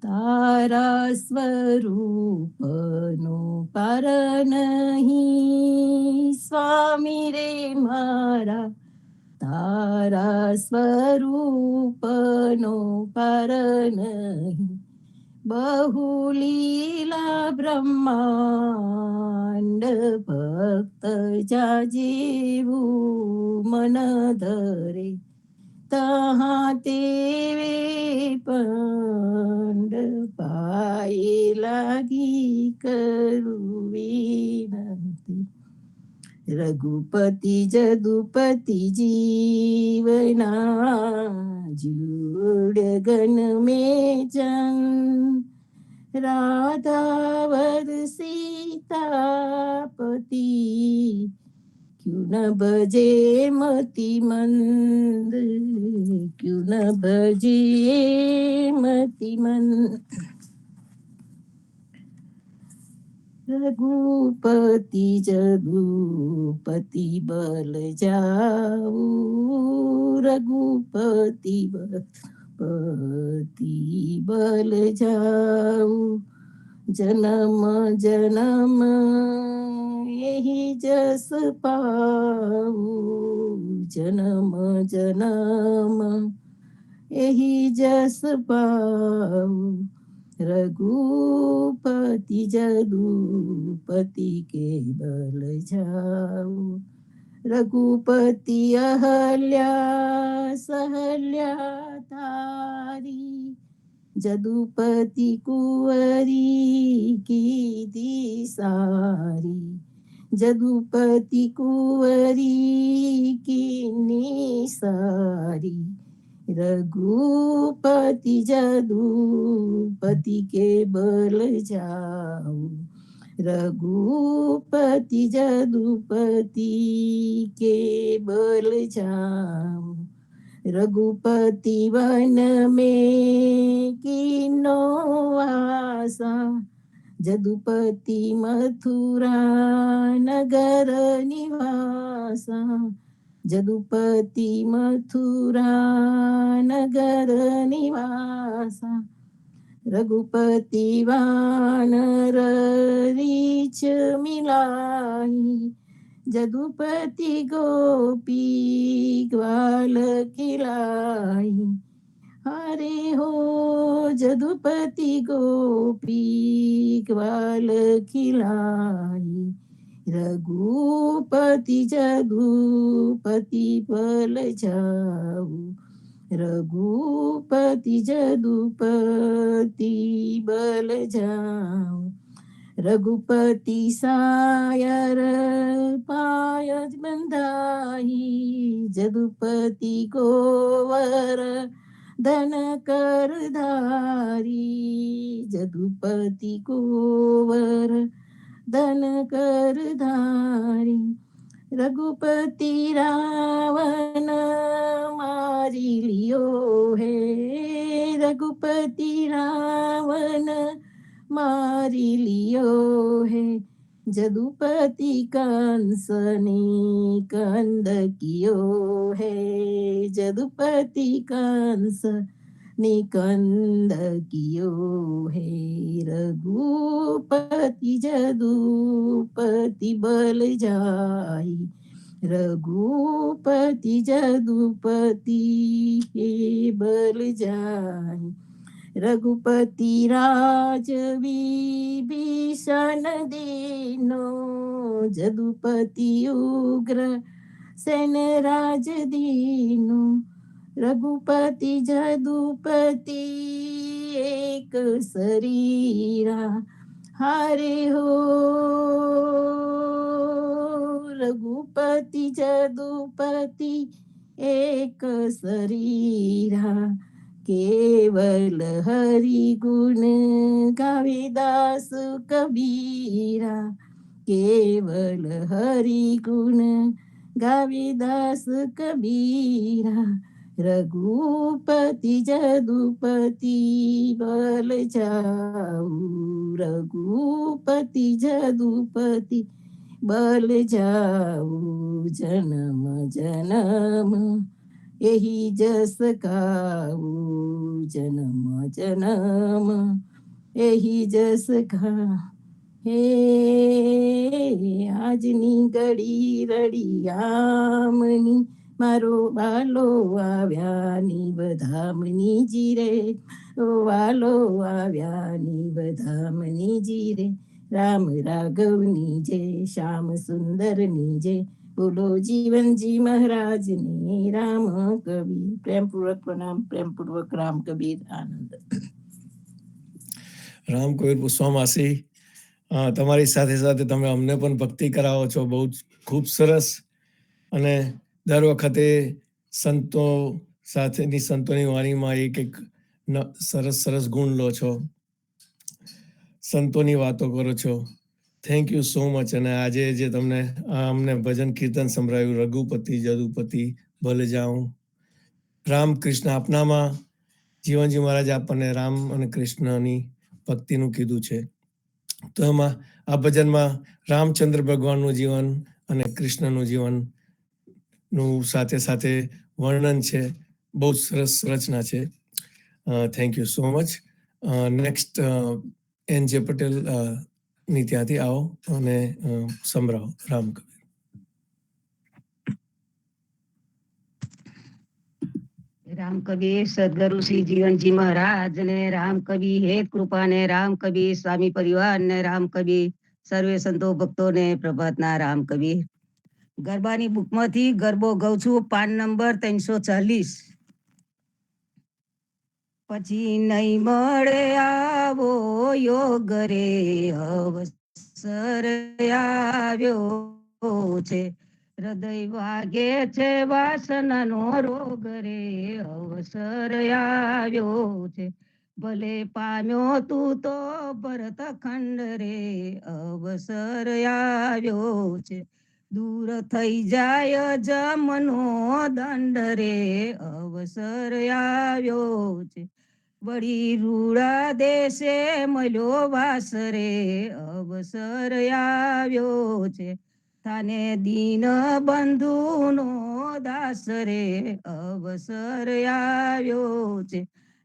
તારા સ્વરૂપનો પાર નહીં સ્વામી રે મારા, તારા સ્વરૂપનો પાર નહીં, બહુ લીલા બ્રહ્માંડ ભક્ત જાજીવું મન ધરે, તહાં તેવે પંડ પાયે લાગી કરું વિનંતી. રઘુપતિ જદુપતિ જીવના જુડ ગન મેં જન, રાધાવર સીતાપતિ ક્યુ ન ભજે મતિ મંદ, ક્યુ ન ભજે મતિ મંદ. રઘુપતિ જદુપતિ બલ જાઉં, રઘુપતિ બલ જાઉં, જન્મ જન્મ यही जस पाऊं, जन्म जन्म यही जस पाऊं. रघुपति जदुपति के बल जाऊं, रघुपति अहल्या सहल्या तारी, जदुपति कुंवरी की दिसारी, जदुपति कुंवरी की निसारी. रघुपति जदुपति के बल जाऊं, रघुपति जदुपति के बल जाऊं. रघुपति वन में कीनो वासा, जदुपति मथुरा नगर निवासा, जदुपति मथुरा नगर निवासा. रघुपति वानर रीछ मिलाई, जदुपति गोपी ग्वाल खिलाई. हरे हो जदुपति गोपी ग्वाल खिलाई. रघुपति जदुपति बल जाऊं, रघुपति जदुपति बल जाऊं. रघुपति सायर पायज बंधाई, जदुपति गोवर धन कर धारी, जदुपति गोवर धन कर धारी. રઘુપતિ રાવણ મારી લિયો હે, રઘુપતિ રાવણ મારી લિયો હે, જદુપતિ કંસની કંદ કિયો હે, જદુપતિ કંસ નિકંદ કિયો હે, રઘુપતિ જદુપતિ બલ જાય, રઘુપતિ જદુપતિ હે બલ જાય, રઘુપતિ રાજ વિભીષણ દીનો, જદુપતિ ઉગ્ર સેન રાજ દીનો, રઘુપતિ જદુપતિ એક શરીરા, હારે હો રઘુપતિ જદુપતિ એક શરીરા, કેવલ હરિ ગુણ ગાવે દાસ કબીરા, કેવલ હરિ ગુણ ગાવે દાસ કબીરા, રઘુપતિ જદુપતિ બલ જાઉ, રઘુપતિ જદુપતિ બલ જાઉ, જન્મ જન્મ એહી જસ ગાઉ, જન્મ જન્મ એહી જસ ગા, હે આજની ઘડી રડિયામણી, મારો વાલો આવ્યાની બધામણી જીરે, વાલો આવ્યાની બધામણી જીરે, રામ રાઘવની જય, શ્યામ સુંદરની જય, બોલો જીવનજી મહારાજને રામ કબીર. પ્રેમપૂર્વક પ્રણામ, પ્રેમપૂર્વક રામ કબીર. આનંદ. રામ કબીર પુષ્પમાસી, તમારી સાથે સાથે તમે અમને પણ ભક્તિ કરાવો છો, બહુ જ ખૂબ સરસ. અને દર વખતે સંતો સાથેની સંતોની વાણીમાં એક એક સરસ સરસ ગુણ લો છો, સંતોની વાતો કરો છો. Thank you so much. અને આજે જે તમને અમને ભજન કીર્તન સંભળાયું, રઘુપતિ જદુપતિ ભલે જાઉં, રામ કૃષ્ણ આપનામાં, જીવનજી મહારાજ આપણને રામ અને કૃષ્ણની ભક્તિનું કીધું છે. તો એમાં આ ભજનમાં રામચંદ્ર ભગવાનનું જીવન અને કૃષ્ણનું જીવન નું સાથે સાથે વર્ણન છે. બહુ સરસ રચના છે. Thank you so much. Next N J Patel ની ત્યાંથી આવો અને સંભળાવો રામ કબીર. રામ કબીર સદગુરુ શ્રી જીવનજી મહારાજ ને રામ કબીર હેત કૃપા ને રામ કબીર સ્વામી પરિવાર ને રામ કબીર સર્વે સંતો ભક્તો ને પ્રભાતના રામ કબીર. ગરબાની બુકમાંથી ગરબો ગાઉં છું, પાન નંબર 340. પછી નહીં મળે આવો યોગ રે, અવસર આવ્યો છે, હૃદય વાગે છે વાસનાનો રોગ રે, અવસર આવ્યો છે, ભલે પામ્યો તું તો ભરત ખંડ રે, અવસર આવ્યો છે, દૂર થઈ જાય જમનો દંડ રે, અવસર આવ્યો છે, વળી રૂડા દેશે મળ્યો વાસ રે, અવસર આવ્યો છે, થાને દીન બંધુનો દાસ રે, અવસર આવ્યો છે,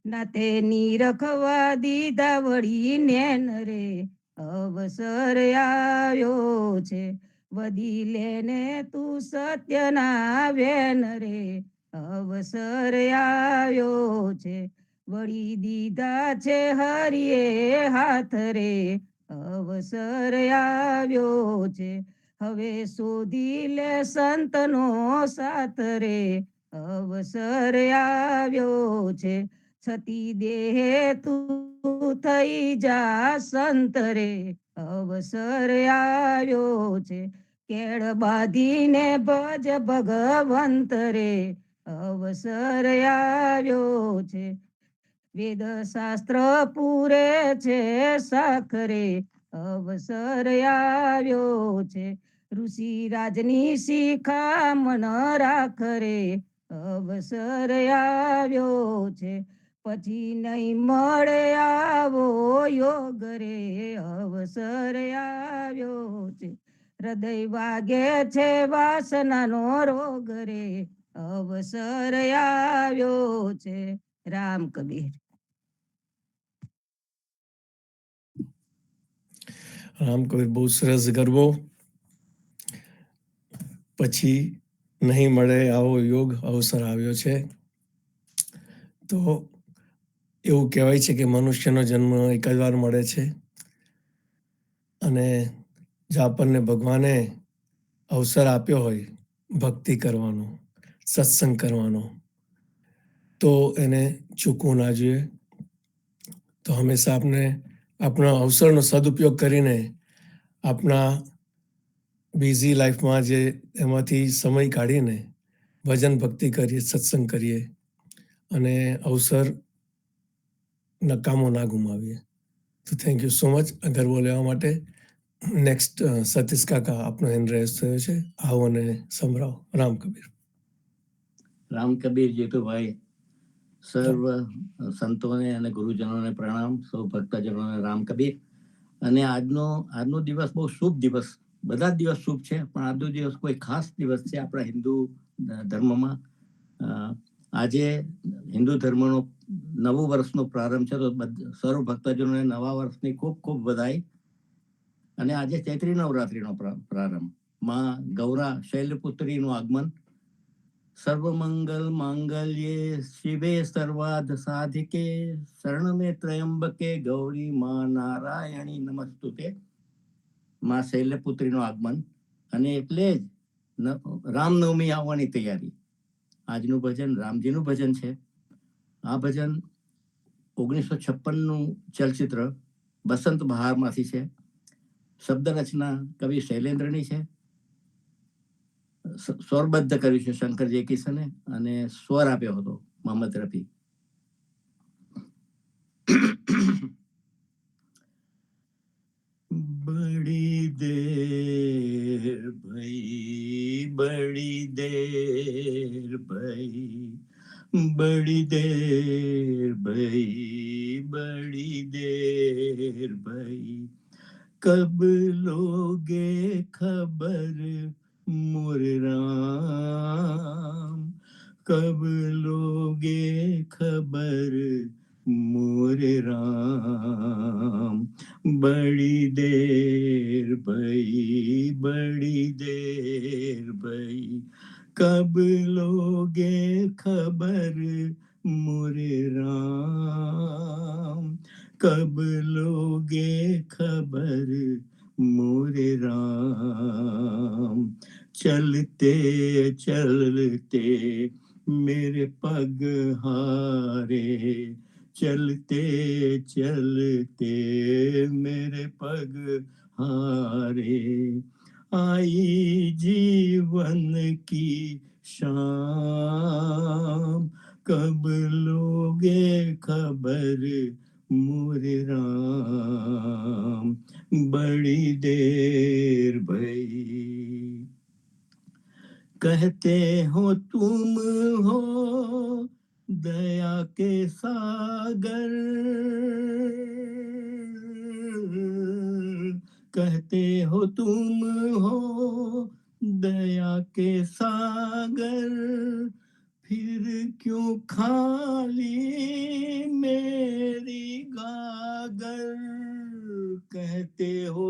નાતે નીરખવા દીધા વળી નેન રે, અવસર આવ્યો છે, વધી લેને તું સત્યના વેન રે, અવસર આવ્યો છે, વળી દીધા છે હરિએ હાથ રે, અવસર આવ્યો છે, હવે શોધી લે સંતનો સાથ રે, અવસર આવ્યો છે, છતી દેહ તું થઈ જા સંત રે, અવસર આવ્યો છે, કેળ બાંધીને ભજ ભગવંત રે, અવસર આવ્યો છે, વેદ શાસ્ત્ર પૂરે છે સાખરે, અવસર આવ્યો છે, ऋषि રાજની શિખામણ રાખ રે અવસર આવ્યો છે પછી નહીં મળે આવો યોગ રે અવસર આવ્યો છે હૃદય વાગે છે વાસનાનો રોગ રે અવસર આવ્યો છે રામ કબીર રામ કબીર બહુ સરસ ગરબો. પછી નહીં મળે આવો યોગ અવસર આવ્યો છે. તો એવું કહેવાય છે કે મનુષ્યનો જન્મ એક જ વાર મળે છે અને જો આપણને ભગવાને અવસર આપ્યો હોય ભક્તિ કરવાનો, સત્સંગ કરવાનો, તો એને ચૂકવું ના જોઈએ. તો હંમેશા આપણે આપણા અવસરનો સદુપયોગ કરીને આપણા બિઝી લાઈફમાં જે એમાંથી સમય કાઢીને ભજન ભક્તિ કરીએ, સત્સંગ કરીએ અને અવસર નકામો ના ગુમાવીએ. તો થેન્ક યુ સો મચ ગરબો લેવા માટે. નેક્સ્ટ સતીશ કાકા, આપનો હેન્ડ રેઝ થયો છે, આવો અને સંભળાવો. રામ કબીર. રામ કબીર જેઠુભાઈ, સર્વ સંતોને અને ગુરુજનોને પ્રણામ, સૌ ભક્તજનોને રામ કબીર. અને આજનો દિવસ બહુ શુભ દિવસ. બધા જ દિવસ શુભ છે, પણ આજનો દિવસ કોઈ ખાસ દિવસ છે આપણા હિન્દુ ધર્મમાં. આજે હિન્દુ ધર્મનો નવું વર્ષનો પ્રારંભ છે, તો સર્વ ભક્તજનોને નવા વર્ષની ખૂબ ખૂબ વધાઈ. અને આજે ચૈત્રી નવરાત્રીનો પ્રારંભ, માં ગૌરા શૈલપુત્રીનું આગમન. સર્વમંગલ માંગલ્યે શિવે સર્વાર્થ સાધિકે શરણમે ત્રયંબકે ગૌરી માં નારાયણી નમસ્તુતે. માં શૈલપુત્રીનું આગમન અને એટલે જ રામનવમી આવવાની તૈયારી. આજનું ભજન રામજીનું ભજન છે. આ ભજન 1956નું ચલચિત્ર બસંત બહારમાંથી છે. શબ્દ રચના કવિ શૈલેન્દ્રની છે. સ્વરબદ્ધ કર્યું છે શંકર જયકિશને અને સ્વર આપ્યો હતો મોહમ્મદ રફી. બડી દેર ભઈ, બડી દેર ભઈ, બડી દેર ભઈ, બડી દેર ભઈ, કબ લોગે ખબર મોરે રામ, કબ લોગે ખબર મોરે રામ. બડી દેર ભઈ, બડી દેર ભઈ, કબ લોગે ખબર મોરે રામ, કબ લોગે ખબર મોરે રામ. ચલતે ચલતે मेरे पग हारे, चलते चलते मेरे पग हारे, आई जीवन की शाम, कब लोगे खबर मोरे राम. बड़ी देर भई, कहते हो तुम हो दया के सागर, कहते हो तुम हो दया के सागर, फिर क्यों खाली मेरी गागर. कहते हो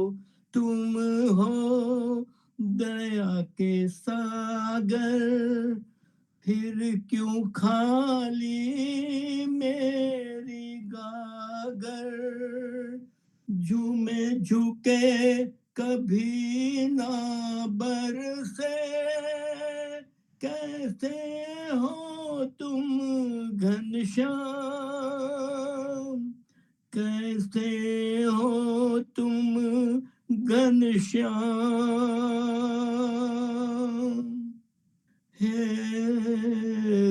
तुम हो दया के सागर, फिर क्यों खाली मेरी गागर. झूमे झुके कभी ना बरसे, कैसे हो तुम घनश्याम, कैसे हो तुम घनश्याम. हे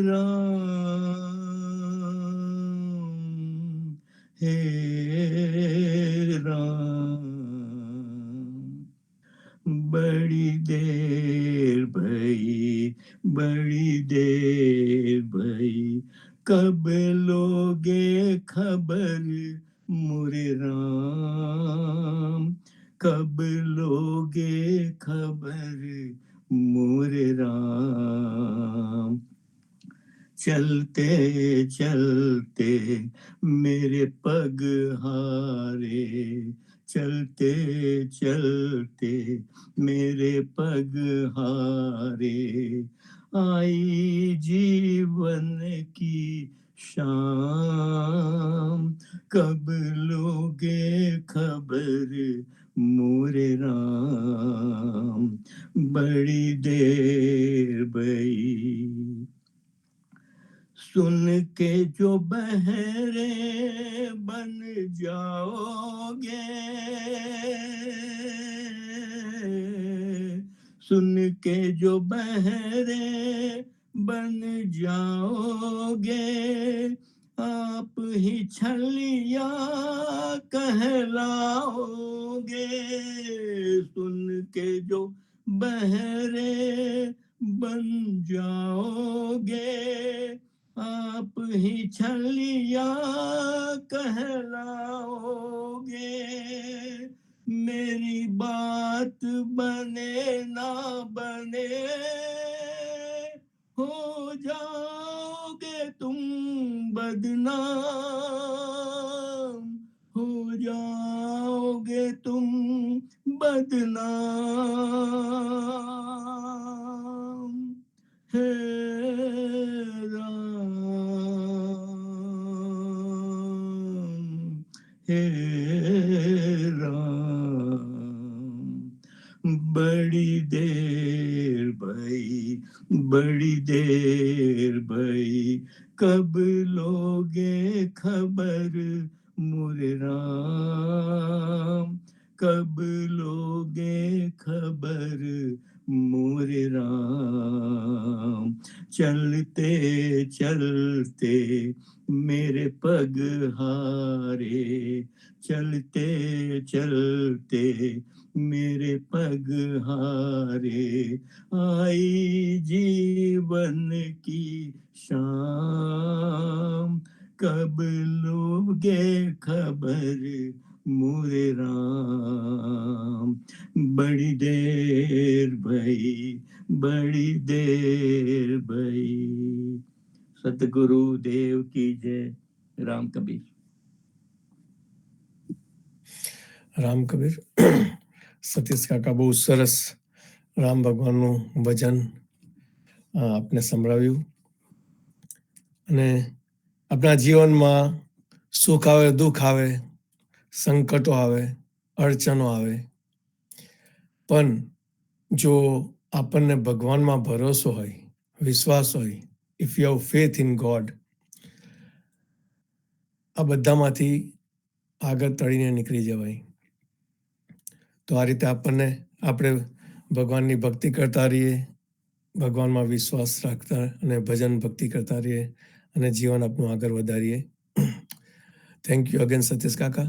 राम, हे राम, बड़ी देर भई कब लोगे खबर मोरे राम, कब लोगे खबर मोरे राम। चलते चलते मेरे पग हारे, चलते चलते मेरे पग हारे, आई जीवन की शाम, कब लोगे खबर मोरे राम, बड़ी देर भई। सुन के जो बहरे बन जाओगे, सुन के जो बहरे बन जाओगे, आप ही छलिया कहलाओगे। सुन के जो बहरे बन जाओगे, आप ही छलिया कहलाओगे। मेरी बात बने ना बने, हो जाओगे तुम बदनाम, हो जाओगे तुम बदनाम। हे राम, हे राम, बड़ी देर भई कब लोगे खबर मोरे राम, कब लोगे खबर मोरे राम। चलते चलते मेरे पग हारे, चलते चलते मेरे पग हारे, आई जीवन की शाम, कब लोगे खबर मोरे राम, बड़ी देर भई। सतगुरु देव की जय। राम कबीर। રામ કબીર. સતીશ કાકા બહુ સરસ રામ ભગવાનનું ભજન આપને સંભળાવ્યું. અને આપણા જીવનમાં સુખ આવે, દુઃખ આવે, સંકટો આવે, અડચણો આવે, પણ જો આપણને ભગવાનમાં ભરોસો હોય, વિશ્વાસ હોય, if you have faith in God, આ બધામાંથી આગળ તળીને નીકળી જવાય. તો આ રીતે આપણે ભગવાનની ભક્તિ કરતા રહીએ, ભગવાનમાં વિશ્વાસ રાખતા અને ભજન ભક્તિ કરતા રહીએ અને જીવન આપણું આગળ વધારીએ. થેન્ક યુ અગેન સતીશ કાકા,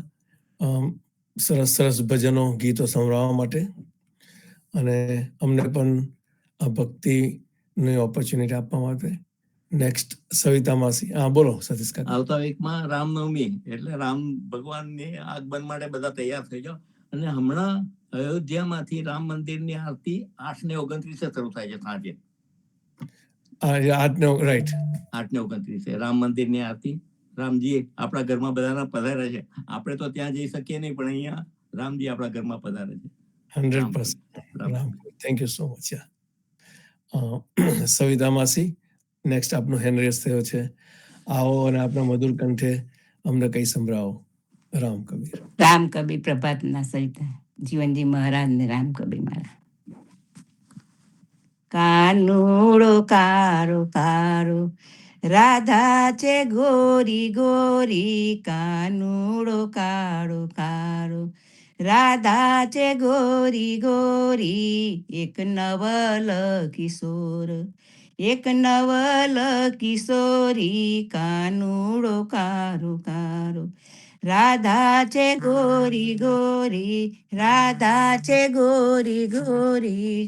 સરસ સરસ ભજનો ગીતો સંભળાવવા માટે અને અમને પણ આ ભક્તિની ઓપોર્ચ્યુનિટી આપવા માટે. નેક્સ્ટ સવિતા માસી. હા બોલો સતીશ કાકા. આવતા વીકમાં રામનવમી એટલે રામ ભગવાનની આગમન માટે બધા તૈયાર થઈ જાઓ. અને હમણાં અયોધ્યામાંથી રામ મંદિરની આરતી 8:29 શરૂ થાય છે સાંજે. 8:29 રામ મંદિરની આરતી. રામજી આપણા ઘરમાં બધાના પધારે છે. આપણે તો ત્યાં જઈ શકીએ નહીં, પણ અહીંયા રામજી આપણા ઘરમાં પધારે છે. 100%. Thank you so much. Savita માસી, નેક્સ્ટ આપનો હેન્ડ રેઝ થયો છે. આવો અને આપના મધુર કંઠે અમને કઈ સંભળાવો. રામ કબીર. રામ કબીર પ્રભાતના સવિતા જીવનજી મહારાજ ને રામ કબીર મહારાજ. કાનુડો કારો કારો, રાધા છે ગોરી ગોરી. કાનુડો કાળો કારો, રાધા છે ગોરી ગોરી. એક નવલ કિશોર, એક નવલ કિશોરી. કાનુડો કારો કારો, રાધા છે ગોરી ગોરી, રાધા છે ગોરી ગોરી,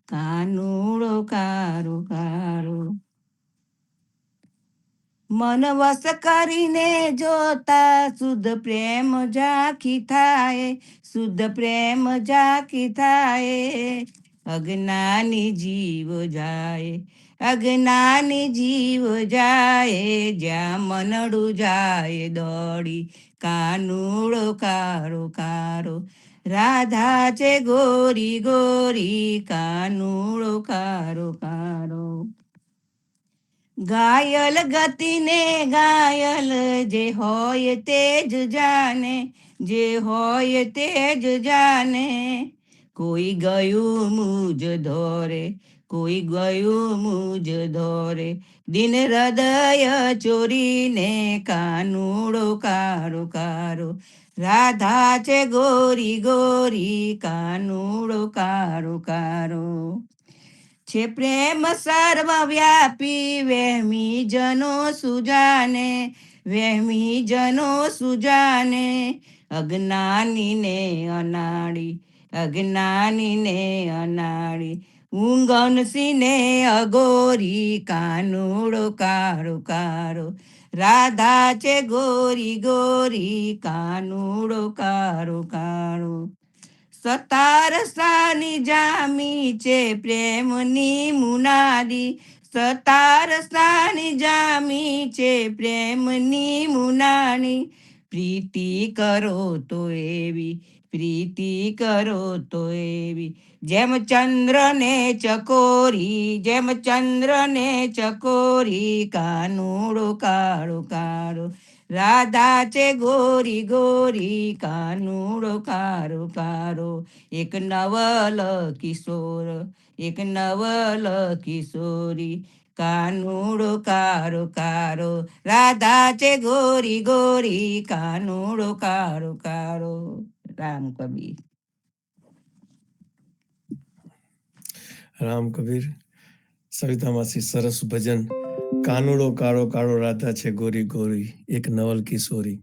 કાનુડો કારો કારો. મન વસ કરીને જોતા શુદ્ધ પ્રેમ ઝાંખી થાય, શુદ્ધ પ્રેમ ઝાંખી થાય. અજ્ઞાની જીવ જાય, અજ્ઞાની જીવ જાય, જ્યાં મનડું જાય દોડી, કાનુડો કારો કારો. રાધા છે ગોરી ગોરી, કાનુડો કારો કારો. ઘાયલ ગતિને ઘાયલ જે હોય તે જ જાને, જે હોય તે જ જાને. કોઈ ગયું મુજ ધોરે, કોઈ ગયું મુજ ધોરે, દિન હૃદય ચોરીને, કાનુડો કારો કારો. રાધા છે ગોરી ગોરી, કાનુડો કારો કારો. છે પ્રેમ સર્વવ્યાપી, વહેમી જનો સુજાને, વહેમી જનો સુજાને. અજ્ઞાનીને અનાડી, અજ્ઞાનીને અનાડી, ઊંઘનસીને અગોરી, કાનુડો કારો કારો. રાધા છે ગોરી ગોરી, કાનુડો કારો કારો. સતાર સાની જામી છે પ્રેમની મુનાદી, સતાર સાની જામી છે પ્રેમની મુનાની. પ્રીતિ કરો તો એવી, પ્રીતિ કરો તો એવી, જેમ ચંદ્રને ચકોરી, જેમ ચંદ્રને ચકોરી, કાનુડો કાળો કાળો. રાધા છે ગોરી ગોરી, કાનુડો કારો કારો. એક નવલ કિશોર, એક નવલ કિશોરી, કાનુડો કારો કારો. રાધા છે ગોરી ગોરી, કાનુડો કારો કારો. રામ કબીર. રામ કબીર. સવિતા માસી સરસ ભજન. કાનુડો કાળો કાળો, રાધા છે ગોરી ગોરી, એક નવલ કિશોરી.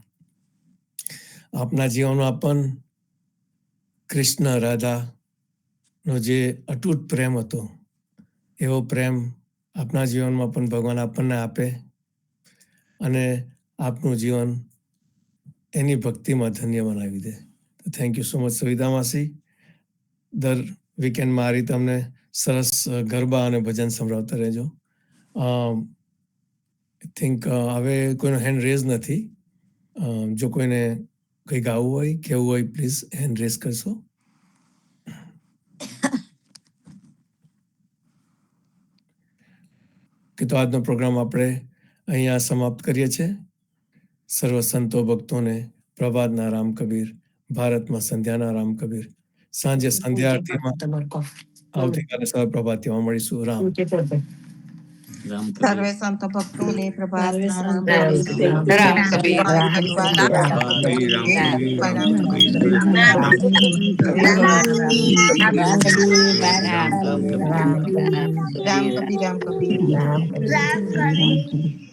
આપના જીવનમાં પણ કૃષ્ણ રાધા નો જે અતૂટ પ્રેમ હતો, એવો પ્રેમ આપના જીવનમાં પણ ભગવાન આપણને આપે અને આપનું જીવન એની ભક્તિમાં ધન્ય બનાવી દે. Thank you so much Savita માસી. દર વીકેન્ડમાં આ રીતે અમને સરસ ગરબા અને ભજન સંભળાવતા રહેજો. આઈ થિંક હવે કોઈનો હેન્ડ રેઝ નથી. જો કોઈને કંઈ ગાવું હોય કેવું હોય પ્લીઝ હેન્ડ રેઝ કરશો. કે તો આજનો પ્રોગ્રામ આપણે અહીંયા સમાપ્ત કરીએ છીએ. સર્વ સંતો ભક્તોને પ્રભાતના રામ કબીર, ભારતમાં સંધ્યાના રામ કબીર. સાંજે સંધ્યા આરતીમાં આવતીકાલે સવાર પ્રભાતીમાં મળીશું. રામ રામ કબીર. સર્વે સંતો ભક્તોને પ્રભાતના રામ રામ કબીર. કબીર. રામ કબીર. રામ કબીર. રામ કબીર. રામ કબીર. રામ કબીર. રામ કબીર, રામ કબીર. રામ કબીર, રામ કબીર.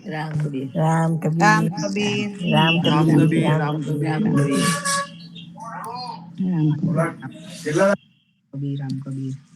રામ રામ કબીર, કબીર. રામ રામ કબીર. રામ કબીર. રામ કબીર. કબીર. રામ કબીર.